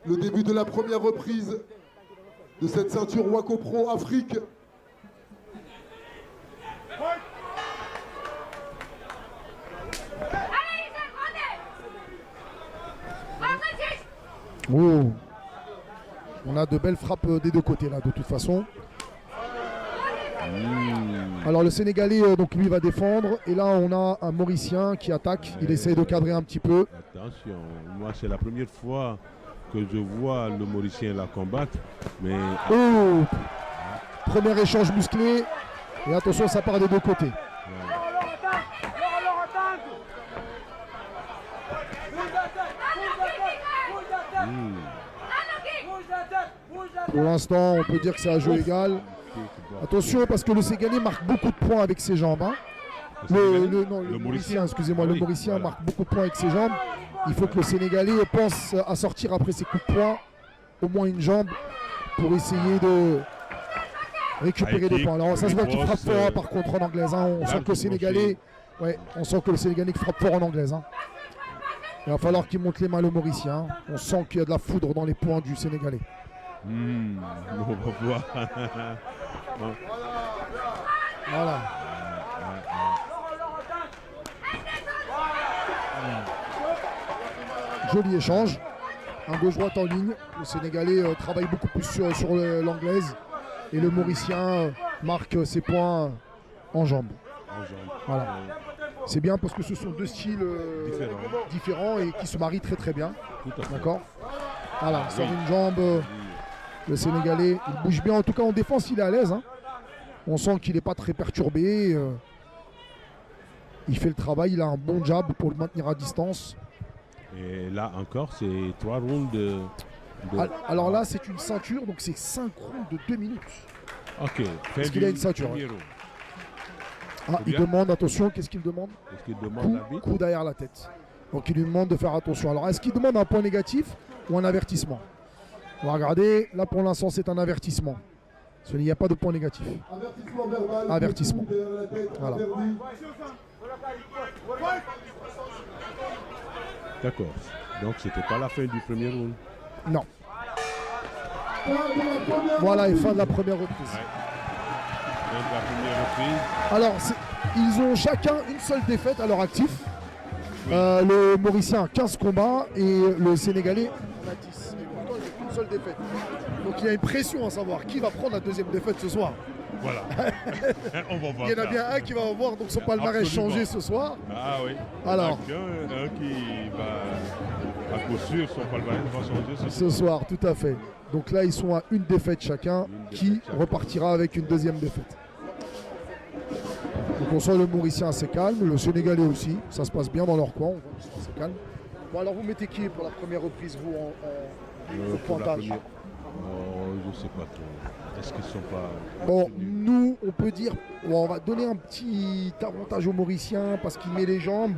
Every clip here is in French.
le début de la première reprise de cette ceinture Waco Pro Afrique. Oh. On a de belles frappes des deux côtés là de toute façon. Alors le Sénégalais donc lui va défendre et là on a un Mauricien qui attaque, il essaye de cadrer un petit peu. Attention, moi c'est la première fois que je vois le Mauricien la combattre, mais... Oh. Premier échange musclé et attention ça part des deux côtés. Pour l'instant, on peut dire que c'est à jeu égal. Attention parce que le Sénégalais marque beaucoup de points avec ses jambes. Hein. Le Mauricien, excusez-moi, le Mauricien marque beaucoup de points avec ses jambes. Il faut que le Sénégalais pense à sortir après ses coups de poing, au moins une jambe, pour essayer de récupérer des points. Alors ça se voit qu'il frappe fort par contre en anglaise. Hein. On sent que le Sénégalais, on sent que le Sénégalais frappe fort en anglaise. Hein. Il va falloir qu'il monte les mains au Mauricien. Hein. On sent qu'il y a de la foudre dans les poings du Sénégalais. On va voir. Voilà. Joli échange. Un gauche-droite en ligne. Le Sénégalais travaille beaucoup plus sur l'anglaise. Et le Mauricien marque ses points en jambes. Voilà. C'est bien parce que ce sont deux styles différents et qui se marient très très bien. D'accord. Voilà, il sort une jambe. Le Sénégalais, il bouge bien. En tout cas, en défense, il est à l'aise. Hein. On sent qu'il n'est pas très perturbé. Il fait le travail. Il a un bon jab pour le maintenir à distance. Et là encore, c'est 3 rounds de... Alors là, c'est une ceinture. Donc, c'est 5 rounds de 2 minutes. Ok. Parce qu'il a une ceinture. Ah, il demande, attention, qu'est-ce qu'il demande? Est-ce qu'il demande coup derrière la tête. Donc, il lui demande de faire attention. Alors, est-ce qu'il demande un point négatif ou un avertissement? On va regarder, là pour l'instant c'est un avertissement. Il n'y a pas de point négatif. Avertissement verbal. Avertissement. Voilà. D'accord. Donc c'était pas la fin du premier round. Non. Voilà, et fin de la première reprise. Fin de la première reprise. Alors, ils ont chacun une seule défaite à leur actif. Le Mauricien a 15 combats et le Sénégalais en a 10. Une seule défaite. Donc il y a une pression à savoir qui va prendre la deuxième défaite ce soir. Voilà. On va voir. Il y en a bien un qui va avoir donc son palmarès changé ce soir. Ah oui. Alors. Un qui va à coup sûr son palmarès va changer ce soir, tout à fait. Donc là ils sont à une défaite chacun qui repartira avec une deuxième défaite. Donc on sent le Mauricien assez calme, le Sénégalais aussi. Ça se passe bien dans leur coin, on voit qu'ils sont assez calmes. Bon alors vous mettez qui pour la première reprise vous en pointage? Je sais pas trop. Est-ce qu'ils sont pas... Bon, nous, on peut dire, on va donner un petit avantage au Mauricien parce qu'il met les jambes,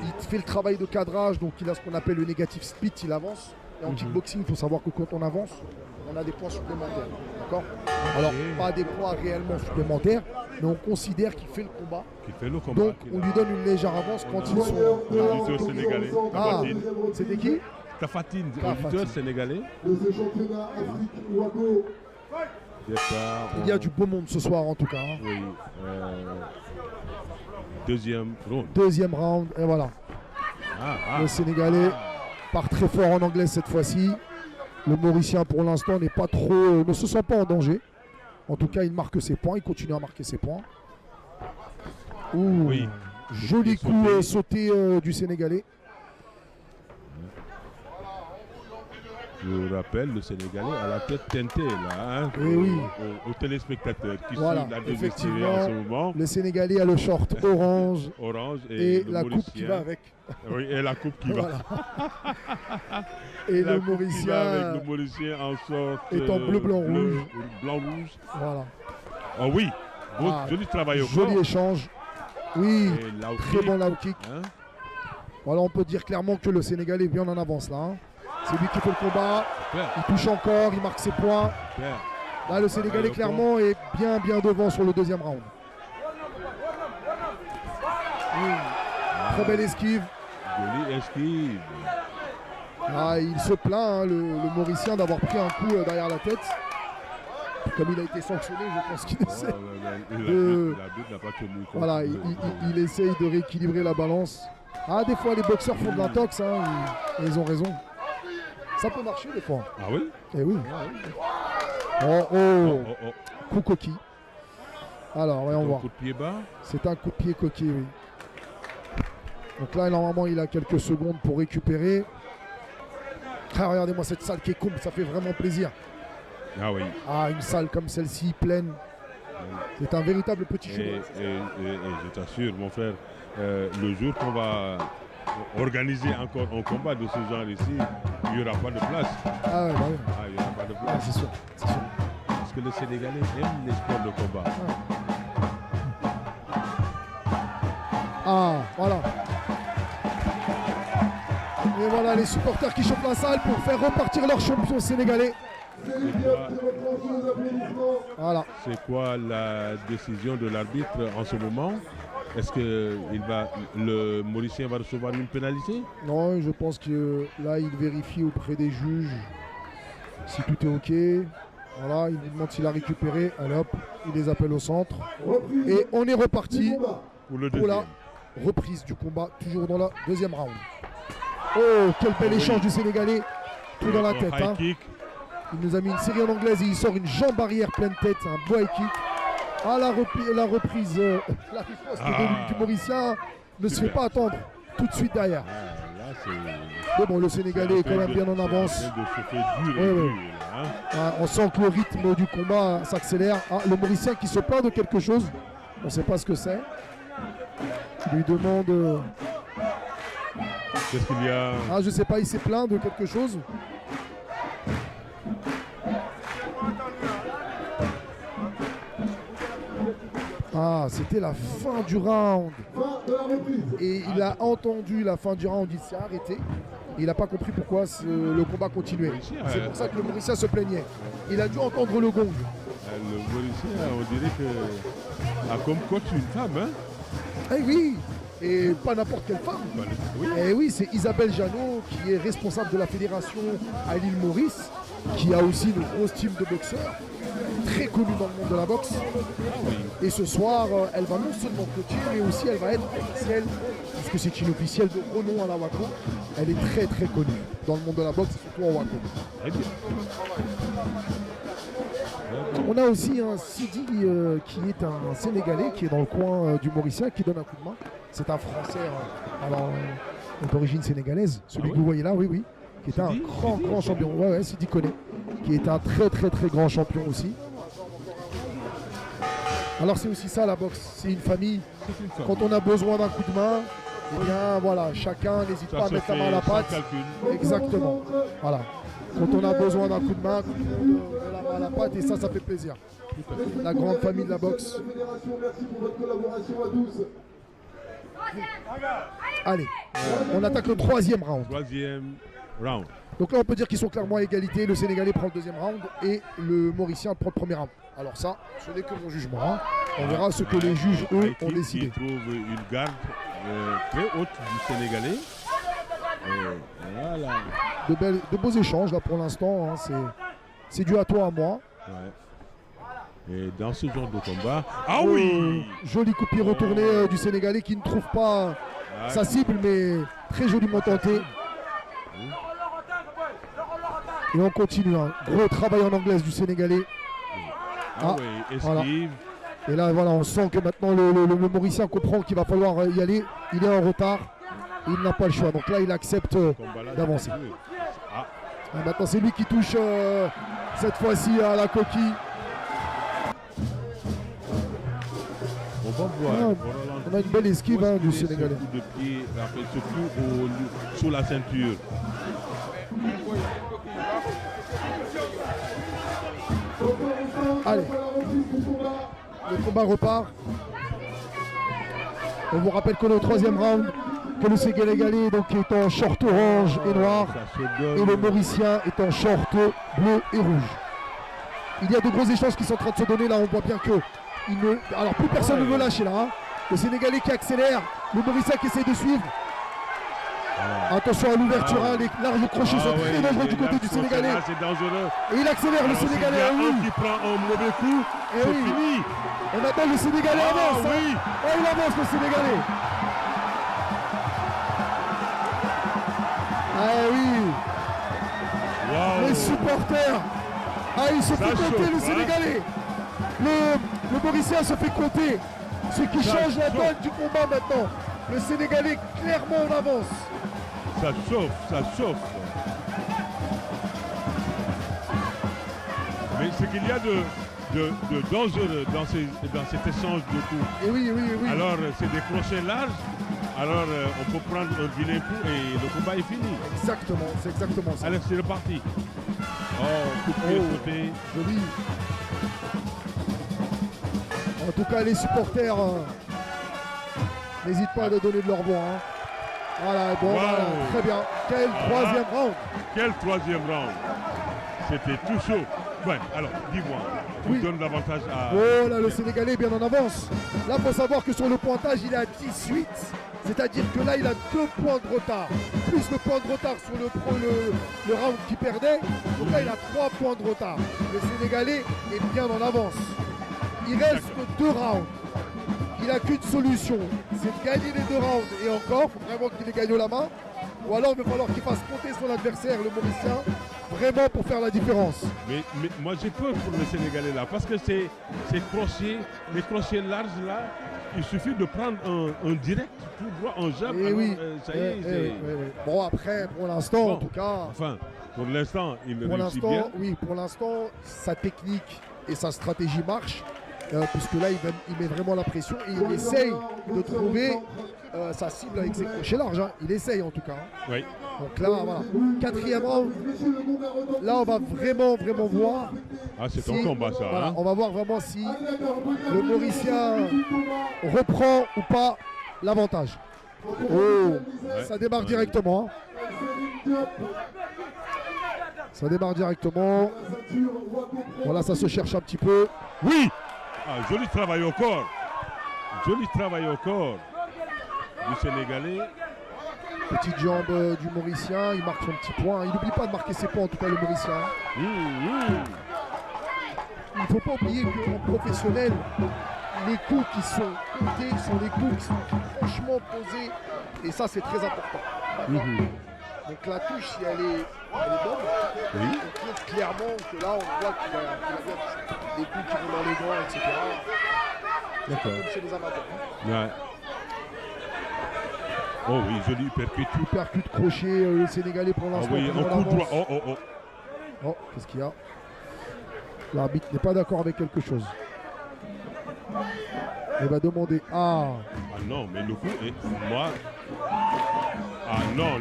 il fait le travail de cadrage, donc il a ce qu'on appelle le négatif split, il avance. Et en kickboxing, il faut savoir que quand on avance, on a des points supplémentaires. D'accord? Alors, pas des points réellement supplémentaires, mais on considère qu'il fait le combat. Donc, on lui donne une légère avance quand ils sont... Sénégalais. Ah, c'était qui? Tafatine, auditeur sénégalais. Il y a du beau monde ce soir en tout cas. Hein. Oui. Deuxième round. Deuxième round, et voilà. Le Sénégalais part très fort en anglais cette fois-ci. Le Mauricien pour l'instant n'est pas trop, ne se sent pas en danger. En tout cas, il marque ses points, il continue à marquer ses points. Ouh, oui. Joli coup sauté du Sénégalais. Je rappelle, le Sénégalais a la tête teintée là, hein, aux téléspectateurs qui suivent la deuxième série en ce moment. Le Sénégalais a le short orange, et la coupe qui va avec. Oui, et la coupe qui va. Et la le coupe Mauricien, qui va avec le Mauricien en sorte est en bleu, blanc, rouge. Blanc-rouge. Voilà. Oh oui, joli travail au joli corps. échange. Oui, très bon low kick. Hein? Voilà, on peut dire clairement que le Sénégalais est bien en avance là. Hein. C'est lui qui fait le combat. Il touche encore, il marque ses points. Là, le Sénégalais clairement est bien devant sur le deuxième round. Très belle esquive. Jolie esquive. Ah, il se plaint, hein, le Mauricien, d'avoir pris un coup derrière la tête. Comme il a été sanctionné, je pense qu'il essaie. L'arbitre n'a pas tenu compte. Voilà, il essaye de rééquilibrer la balance. Ah, des fois, les boxeurs font de l'intox, hein, ils ont raison. Ça peut marcher des fois. Ah oui? Eh oui. Coup coquille. Alors, voyons voir. Un coup de pied bas. C'est un coup de pied coquille, oui. Donc là, normalement, il a quelques secondes pour récupérer. Ah, regardez-moi cette salle qui est comble, ça fait vraiment plaisir. Ah oui. Ah, une salle comme celle-ci, pleine. C'est un véritable petit show. Et je t'assure, mon frère, le jour qu'on va organiser encore un combat de ce genre ici, il n'y aura pas de place. Ah ouais, bah oui. Ah, il n'y aura pas de place. Ah, c'est sûr, c'est sûr. Parce que les Sénégalais aiment les sports de combat. Ah, voilà. Et voilà les supporters qui chauffent la salle pour faire repartir leur champion sénégalais. Voilà. C'est quoi la décision de l'arbitre en ce moment? Est-ce que le Mauricien va recevoir une pénalité? Non, je pense que là, il vérifie auprès des juges si tout est OK. Voilà, il lui demande s'il a récupéré. Allez hop, il les appelle au centre. Et on est reparti pour la reprise du combat, toujours dans la deuxième round. Oh, quel bel échange du Sénégalais. Tout dans la tête. Hein. Il nous a mis une série en anglaise et il sort une jambe arrière pleine tête. Un beau high kick. Ah, la reprise, la riposte du Mauricien ne se fait pas attendre tout de suite derrière. Mais bon, le Sénégalais est quand même bien en avance. On sent que le rythme du combat s'accélère. Ah, le Mauricien qui se plaint de quelque chose. On ne sait pas ce que c'est. Il lui demande... Qu'est-ce qu'il y a? Ah, je sais pas, il s'est plaint de quelque chose. Ah, c'était la fin du round. Et il a entendu la fin du round, il s'est arrêté. Il n'a pas compris pourquoi le combat continuait. C'est pour ça que le Mauricien se plaignait. Il a dû entendre le gong. Le Mauricien, on dirait que a comme coach une femme, hein? Eh oui, et pas n'importe quelle femme. Oui. Eh oui, c'est Isabelle Janot qui est responsable de la fédération à l'île Maurice, qui a aussi une grosse team de boxeurs, très connue dans le monde de la boxe. Et ce soir, elle va non seulement coacher, mais aussi elle va être officielle, puisque c'est une officielle de renom à la Waco. Elle est très très connue dans le monde de la boxe, surtout en Waco. Très bien. On a aussi un Sidi qui est un Sénégalais qui est dans le coin du Mauricien, qui donne un coup de main. C'est un Français d'origine sénégalaise, celui que vous voyez là, oui, qui est un grand champion. Ouais, Sidi connaît, qui est un très grand champion aussi. Alors c'est aussi ça la boxe, c'est une famille. Quand on a besoin d'un coup de main, eh bien voilà, chacun n'hésite pas à mettre la main à la pâte. Exactement. Voilà. Quand on a besoin d'un coup de main, la main à la pâte, et ça fait plaisir. La grande famille de la boxe. Allez, on attaque le troisième round. Donc là, on peut dire qu'ils sont clairement à égalité. Le Sénégalais prend le deuxième round et le Mauricien prend le premier round. Alors ça, ce n'est que mon jugement. Hein. On verra ce que les juges, eux, ont décidé. Il trouve une garde très haute du Sénégalais. Voilà. De beaux échanges là pour l'instant. Hein. C'est dû à toi, à moi. Ouais. Et dans ce genre de combat... Ah oui, joli coup de pied retourné du Sénégalais qui ne trouve pas sa cible, mais très joliment tenté. Et on continue. Hein. Gros travail en anglaise du Sénégalais. Oui, esquive. Voilà. Et là, voilà, on sent que maintenant le Mauricien comprend qu'il va falloir y aller. Il est en retard. Il n'a pas le choix. Donc là, il accepte d'avancer. Maintenant, c'est lui qui touche cette fois-ci à la coquille. On va voir. On a une belle esquive du Sénégalais. De pied, surtout sous la ceinture. Allez, le combat repart. On vous rappelle que le troisième round, que le Sénégalais donc est en short orange et noir et le Mauricien est en short bleu et rouge. Il y a de gros échanges qui sont en train de se donner là, on voit bien que alors plus personne ne veut lâcher là. Hein. Le Sénégalais qui accélère, le Mauricien qui essaie de suivre. Attention à l'ouverture, hein, les larges crochets sont très dangereux du côté du Sénégalais. C'est dangereux. Et il accélère le Sénégalais. Il y a un qui prend un mauvais coup, c'est fini. On appelle le Sénégalais avance. Oui. Oh, il avance le Sénégalais. Ah oui. Wow. Les supporters. Ah, il se fait compter le Sénégalais. Le Mauricien se fait compter. Ce qui change la donne du combat maintenant. Le Sénégalais clairement en avance. Ça chauffe, ça chauffe. Mais ce qu'il y a de dangereux dans cet échange de coups. Et oui. Alors, c'est des crochets larges. Alors, on peut prendre un vilain coup et le combat est fini. Exactement, c'est exactement ça. Allez, c'est reparti. Oh, coup de pied sauté. Joli. En tout cas, les supporters n'hésitent pas à donner de leur voix. Hein. Voilà, bon, voilà, très bien. Quel troisième round. Quel troisième round. C'était tout chaud. Ouais, alors, dis-moi, tu donnes l'avantage à... Oh là, le Sénégalais est bien en avance. Là, il faut savoir que sur le pointage, il est à 18. C'est-à-dire que là, il a 2 points de retard. Plus le point de retard sur le round qu'il perdait. Donc là, il a 3 points de retard. Le Sénégalais est bien en avance. Il reste 2 rounds. Il n'a qu'une solution, c'est de gagner les 2 rounds. Et encore, il faut vraiment qu'il les gagne la main. Ou alors, il va falloir qu'il fasse compter son adversaire, le Mauricien, vraiment pour faire la différence. Mais moi, j'ai peur pour le Sénégalais là, parce que ces crochets, les crochets larges là, il suffit de prendre un direct, tout droit, en jab. Et oui. Ça y est, oui. Bon, après, pour l'instant, en tout cas... Enfin, pour l'instant, il réussit bien. Oui, pour l'instant, sa technique et sa stratégie marchent. Puisque là, il met vraiment la pression et il essaye de trouver sa cible avec ses crochets larges. Hein. Il essaye en tout cas. Hein. Oui. Donc là, voilà. 4e round. Là, on va vraiment voir. Ah, c'est ton combat ça. Voilà, hein. on va voir vraiment si le Mauricien reprend ou pas l'avantage. Ça démarre directement. Hein. Ça démarre directement. Voilà, ça se cherche un petit peu. Oui. Ah, joli travail au corps. Joli travail au corps du Sénégalais. Petite jambe du Mauricien, il marque son petit point. Il n'oublie pas de marquer ses points, en tout cas le Mauricien. Il ne faut pas oublier qu'en professionnel, les coups qui sont comptés sont les coups qui sont franchement posés. Et ça, c'est très important. Donc la touche, si elle est bonne, on trouve clairement que là, on voit qu'il a bien touché. Les coups qui vont dans les gants, etc. D'accord. Comme chez les amateurs. Ouais. Oh oui, joli percute. Il percute crochet, le Sénégalais pour l'instant. Ah oui, un coup droit. Oh, qu'est-ce qu'il y a? L'arbitre n'est pas d'accord avec quelque chose. Il va demander. Ah non, mais le coup est. Moi. Ah non.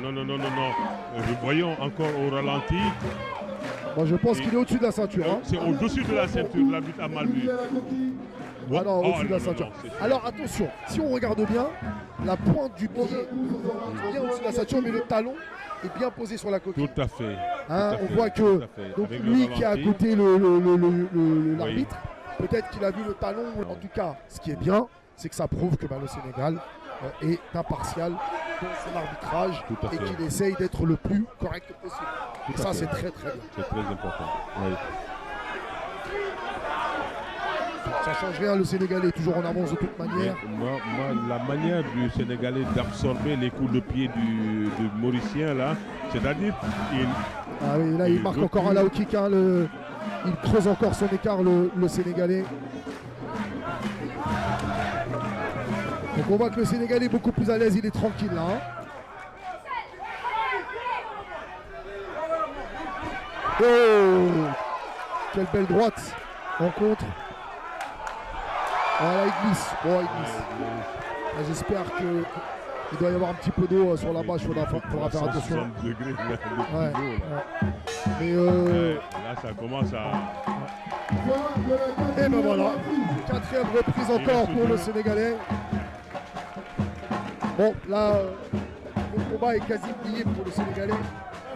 Voyons encore au ralenti. Moi je pense qu'il est au-dessus de la ceinture. Hein. C'est au-dessus de la ceinture, l'arbitre a mal vu. Ah non, au-dessus de la ceinture. Alors attention, si on regarde bien, la pointe du pied est bien au-dessus de la ceinture, mais le talon est bien posé sur la coquille. Tout à fait. Hein, on voit que donc lui qui est à côté l'arbitre, peut-être qu'il a vu le talon. En tout cas, ce qui est bien, c'est que ça prouve que le Sénégal est impartial dans son arbitrage et qu'il essaye d'être le plus correct possible. Et ça, c'est très très bien. C'est très important. Oui. Ça ne change rien, le Sénégalais est toujours en avance de toute manière. Moi, la manière du Sénégalais d'absorber les coups de pied du Mauricien, là, c'est-à-dire ah oui, là il marque encore un low kick, hein, il creuse encore son écart, le Sénégalais. Donc on voit que le Sénégalais est beaucoup plus à l'aise, il est tranquille là. Hein. Oh, quelle belle droite en contre. Voilà, il glisse. Oh, il glisse. J'espère qu'il doit y avoir un petit peu d'eau sur la bâche. Il faudra faire attention. Mais là, ça commence à... Et ben voilà. 4e reprise encore pour le Sénégalais. Bon, là, le combat est quasi plié pour le Sénégalais.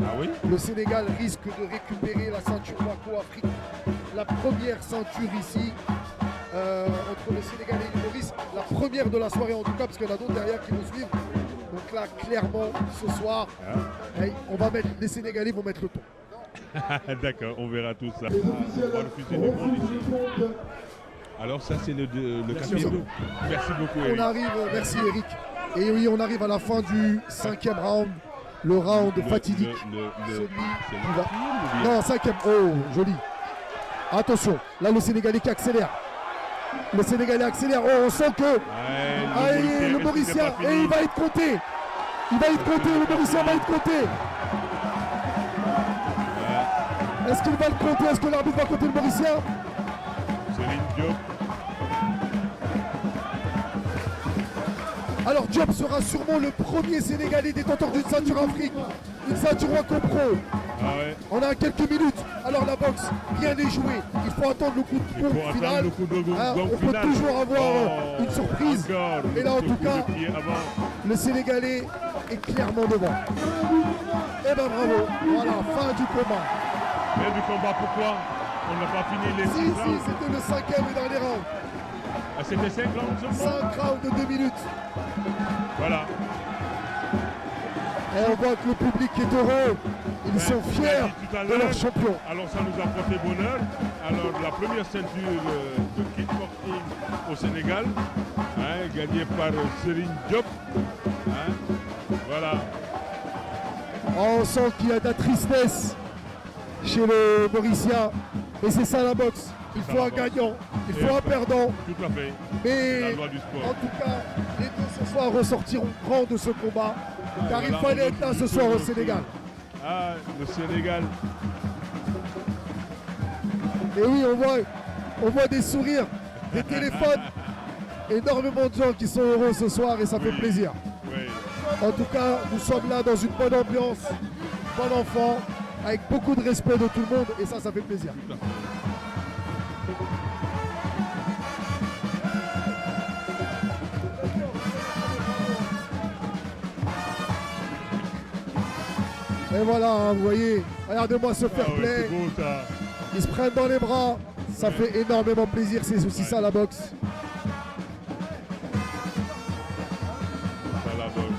Ah oui? Le Sénégal risque de récupérer la ceinture Waco Afrique. La première ceinture ici. Entre le Sénégal et le Maurice, la première de la soirée en tout cas, parce qu'il y en a d'autres derrière qui vont suivre. Donc là, clairement, ce soir, on va mettre, les Sénégalais vont mettre le ton. D'accord, on verra tout ça. On va refuser du monde ici. Alors ça, c'est le quatrième. Merci beaucoup, Eric. On arrive, merci Eric. Et oui, on arrive à la fin du 5e round. Le round fatidique. Celui qui va... Non, 5e. Oh, joli. Attention, là le Sénégalais qui accélère. Le Sénégalais accélère. Oh, on sent que le Mauricien, et il va être compté. Il va être compté, le Mauricien va être compté. Est-ce qu'il va le compter? Est-ce que l'arbitre va compter le Mauricien? Serigne Diop. Alors Diop sera sûrement le premier Sénégalais détenteur d'une ceinture Afrique, une ceinture Waco Pro. On a quelques minutes. Alors la boxe, rien n'est joué. Il faut attendre le coup de gong final. On peut toujours avoir une surprise. Mais là en tout cas, le Sénégalais est clairement devant. Et ben bravo. Voilà, fin du combat. Fin du combat, pourquoi on n'a pas fini les 6 rounds? Si, c'était le 5e et dernier round. Ah, c'était 5 rounds seulement? 5 rounds de 2 minutes. Voilà. Et on voit que le public est heureux. Ils sont fiers de leur champion. Alors ça nous a porté bonheur. Alors la première ceinture de kickboxing au Sénégal, gagnée par Serigne Diop. Voilà. On sent qu'il y a de la tristesse chez le Mauricien. Mais c'est ça la boxe. Il faut un gagnant, il faut un perdant. Tout à fait. Mais la loi du sport. en tout cas, les deux ce soir ressortiront grands de ce combat. Car il fallait être là ce soir au Sénégal. Ah, le Sénégal. Et oui, on voit des sourires, des téléphones. Énormément de gens qui sont heureux ce soir et ça fait plaisir. Oui. En tout cas, nous sommes là dans une bonne ambiance, bon enfant, avec beaucoup de respect de tout le monde et ça fait plaisir. Et voilà, hein, vous voyez, regardez-moi ce fair play. C'est beau, ça. Ils se prennent dans les bras, ça fait énormément plaisir, c'est aussi ça la boxe. Ça, la boxe.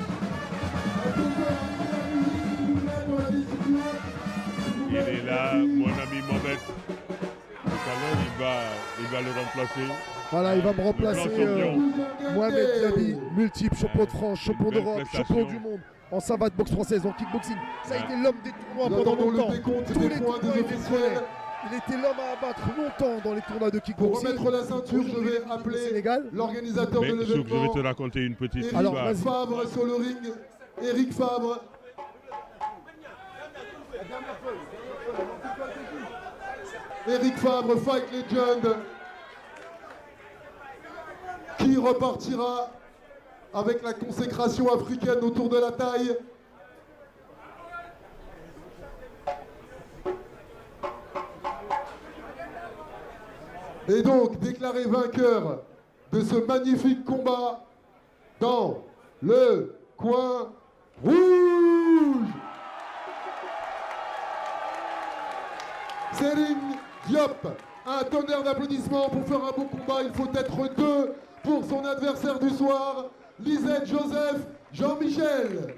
Il est là, mon ami Mohamed. Tout à l'heure, il va le remplacer. Voilà, il va me remplacer Mohamed Diaby, multiple champion de France, champion d'Europe, champion du monde en savate boxe française, en kickboxing. Ça a été l'homme des tournois pendant longtemps. Tous les tournois, il les prenait. Il était l'homme à abattre longtemps dans les tournois de kickboxing. Pour remettre la ceinture, je vais appeler l'organisateur de l'événement. Je vais te raconter une petite histoire. Alors, Fabre sur le ring. Eric Fabre. Eric Fabre, Fight Legend. Qui repartira avec la consécration africaine autour de la taille. Et donc, déclaré vainqueur de ce magnifique combat dans le coin rouge. Serigne Diop. Un tonnerre d'applaudissements pour faire un beau combat. Il faut être deux pour son adversaire du soir. Lisette Joseph, Jean-Michel.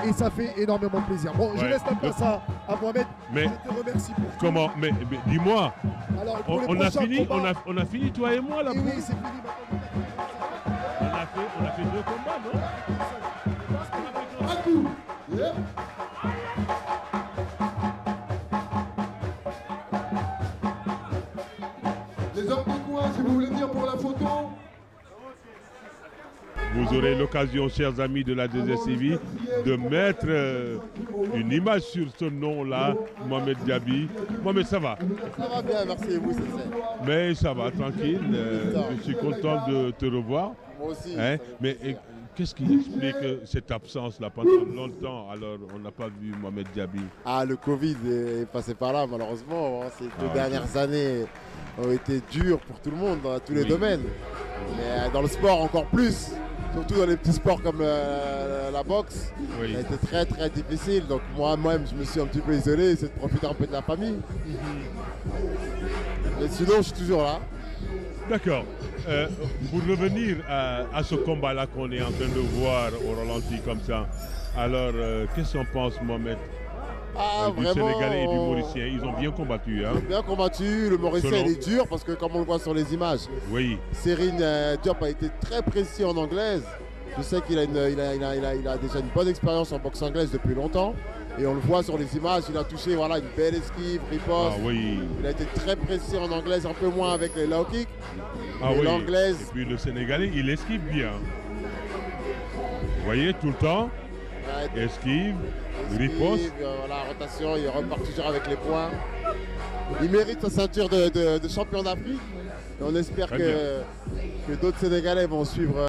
Et ça fait énormément plaisir. Bon, je laisse la place à Mohamed. Mais je te remercie pour tout. Comment? Mais dis-moi, Alors, on a fini, on a fini, toi et moi, là. Et oui, c'est fini. On a fait 2 combats, non? Un coup. Yeah. Les hommes du coin, si vous voulez venir pour la photo. Vous aurez l'occasion, chers amis de la 2STV, de mettre une image sur ce nom-là, Mohamed Diaby. Mohamed, ça va? Ça va bien, merci, vous, c'est. Mais ça va, tranquille. Je suis content de te revoir. Moi aussi. Hein? Mais qu'est-ce qui explique cette absence-là pendant longtemps? Alors, on n'a pas vu Mohamed Diaby. Ah, le Covid est passé par là, malheureusement. Ces 2 dernières années ont été dures pour tout le monde, dans tous les domaines. Mais dans le sport, encore plus. surtout dans les petits sports comme la boxe, Oui. ça a été très très difficile. Donc moi-même, je me suis un petit peu isolé, essayer de profiter un peu de la famille. Mais sinon, je suis toujours là. D'accord. Pour revenir à ce combat-là qu'on est en train de voir au ralenti comme ça, alors qu'est-ce qu'on pense, Mohamed, du Vraiment, Sénégalais et du Mauricien? Ils ont bien combattu. Hein? bien combattu. Le Mauricien, Selon- il est dur parce que comme on le voit sur les images, Oui. Serine Diop a été très précis en anglaise. Je sais qu'il a, il a déjà une bonne expérience en boxe anglaise depuis longtemps. Et on le voit sur les images, il a touché voilà, une belle esquive, riposte. Ah oui. Il a été très précis en anglaise, un peu moins avec les low kicks. Ah Mais oui. l'anglaise, Et puis le Sénégalais, il esquive bien. Vous voyez, tout le temps, ouais, esquive, esquive, riposte. voilà, rotation, il repart toujours avec les points. Il mérite sa ceinture de champion d'Afrique. Et on espère Très que d'autres Sénégalais vont suivre.